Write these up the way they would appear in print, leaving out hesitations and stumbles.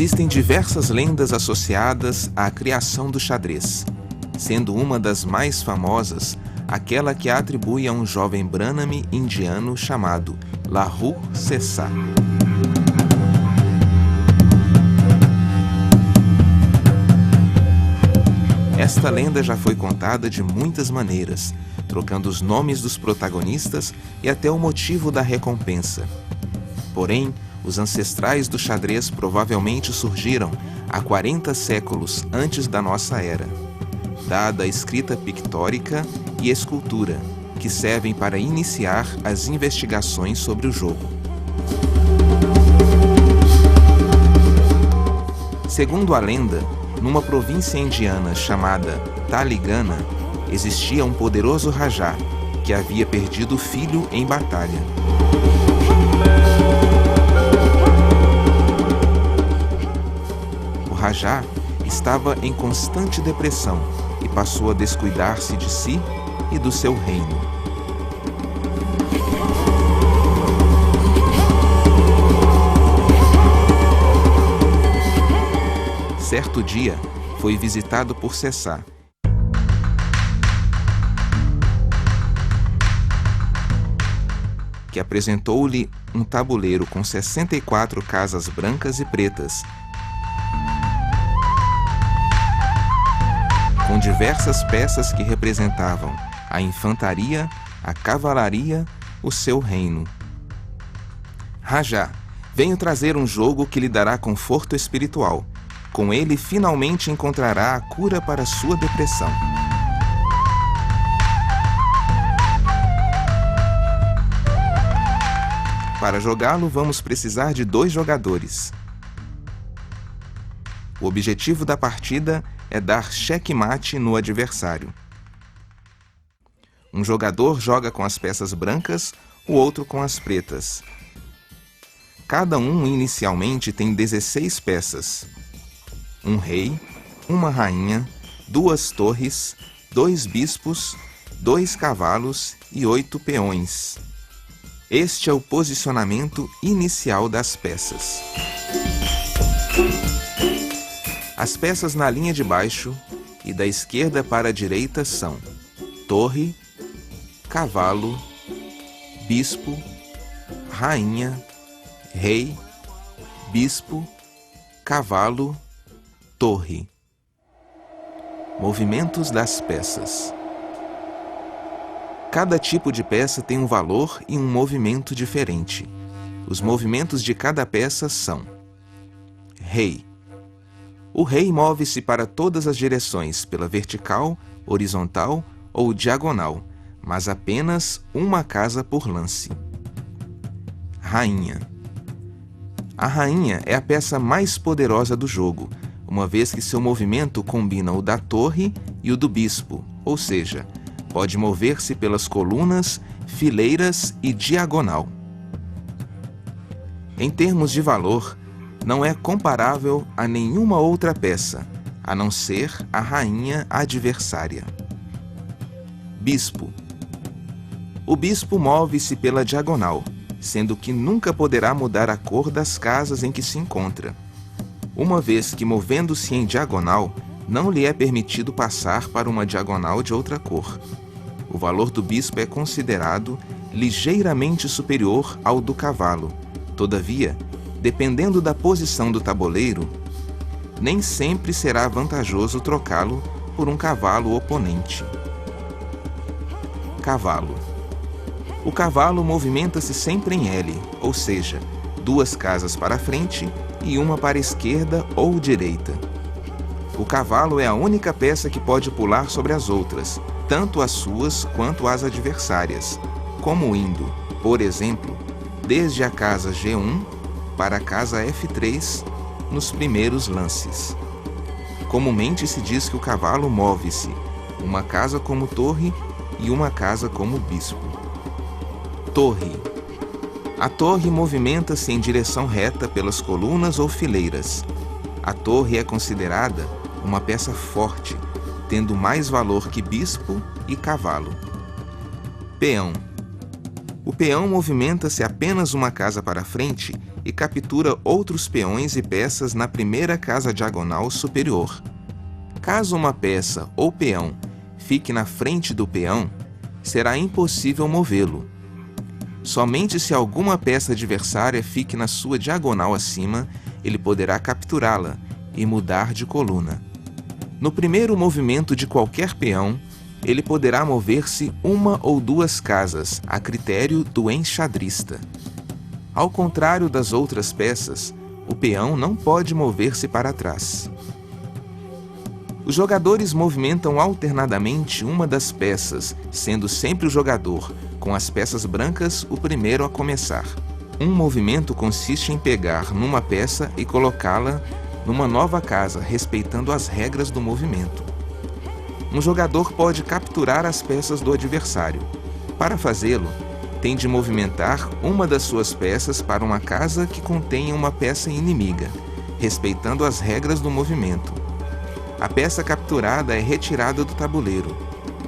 Existem diversas lendas associadas à criação do xadrez, sendo uma das mais famosas aquela que a atribui a um jovem Brahmane indiano chamado Lahu Sesar. Esta lenda já foi contada de muitas maneiras, trocando os nomes dos protagonistas e até o motivo da recompensa. Porém, os ancestrais do xadrez provavelmente surgiram há 40 séculos antes da nossa era, dada a escrita pictórica e escultura, que servem para iniciar as investigações sobre o jogo. Segundo a lenda, numa província indiana chamada Taligana, existia um poderoso Rajá que havia perdido o filho em batalha. O Rajá estava em constante depressão e passou a descuidar-se de si e do seu reino. Certo dia, foi visitado por Sesar, que apresentou-lhe um tabuleiro com 64 casas brancas e pretas, com diversas peças que representavam a infantaria, a cavalaria, o seu reino. Rajá, venho trazer um jogo que lhe dará conforto espiritual. Com ele, finalmente encontrará a cura para sua depressão. Para jogá-lo, vamos precisar de 2 jogadores. O objetivo da partida é dar checkmate no adversário. Um jogador joga com as peças brancas, o outro com as pretas. Cada um inicialmente tem 16 peças. Um rei, uma rainha, 2 torres, 2 bispos, 2 cavalos e 8 peões. Este é o posicionamento inicial das peças. As peças na linha de baixo e da esquerda para a direita são torre, cavalo, bispo, rainha, rei, bispo, cavalo, torre. Movimentos das peças. Cada tipo de peça tem um valor e um movimento diferente. Os movimentos de cada peça são: rei. O rei move-se para todas as direções, pela vertical, horizontal ou diagonal, mas apenas uma casa por lance. Rainha. A rainha é a peça mais poderosa do jogo, uma vez que seu movimento combina o da torre e o do bispo, ou seja, pode mover-se pelas colunas, fileiras e diagonal. Em termos de valor, não é comparável a nenhuma outra peça, a não ser a rainha adversária. Bispo. O bispo move-se pela diagonal, sendo que nunca poderá mudar a cor das casas em que se encontra, uma vez que, movendo-se em diagonal, não lhe é permitido passar para uma diagonal de outra cor. O valor do bispo é considerado ligeiramente superior ao do cavalo. Todavia, dependendo da posição do tabuleiro, nem sempre será vantajoso trocá-lo por um cavalo oponente. Cavalo. O cavalo movimenta-se sempre em L, ou seja, 2 casas para frente e uma para a esquerda ou direita. O cavalo é a única peça que pode pular sobre as outras, tanto as suas quanto as adversárias, como indo, por exemplo, desde a casa G1 para a casa F3 nos primeiros lances. Comumente se diz que o cavalo move-se, uma casa como torre e uma casa como bispo. Torre. A torre movimenta-se em direção reta pelas colunas ou fileiras. A torre é considerada uma peça forte, tendo mais valor que bispo e cavalo. Peão. O peão movimenta-se apenas uma casa para frente e captura outros peões e peças na primeira casa diagonal superior. Caso uma peça ou peão fique na frente do peão, será impossível movê-lo. Somente se alguma peça adversária fique na sua diagonal acima, ele poderá capturá-la e mudar de coluna. No primeiro movimento de qualquer peão, ele poderá mover-se uma ou duas casas, a critério do enxadrista. Ao contrário das outras peças, o peão não pode mover-se para trás. Os jogadores movimentam alternadamente uma das peças, sendo sempre o jogador, com as peças brancas, o primeiro a começar. Um movimento consiste em pegar numa peça e colocá-la numa nova casa, respeitando as regras do movimento. Um jogador pode capturar as peças do adversário. Para fazê-lo, tem de movimentar uma das suas peças para uma casa que contenha uma peça inimiga, respeitando as regras do movimento. A peça capturada é retirada do tabuleiro.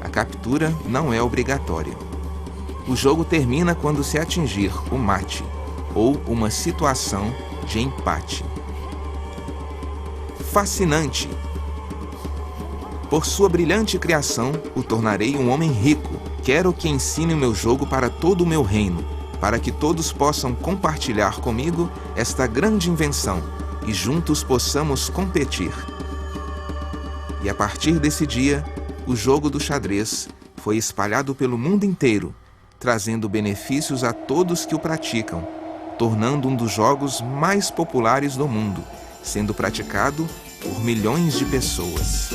A captura não é obrigatória. O jogo termina quando se atingir o mate, ou uma situação de empate. Fascinante! Por sua brilhante criação, o tornarei um homem rico. Quero que ensine o meu jogo para todo o meu reino, para que todos possam compartilhar comigo esta grande invenção e juntos possamos competir. E a partir desse dia, o jogo do xadrez foi espalhado pelo mundo inteiro, trazendo benefícios a todos que o praticam, tornando um dos jogos mais populares do mundo, sendo praticado por milhões de pessoas.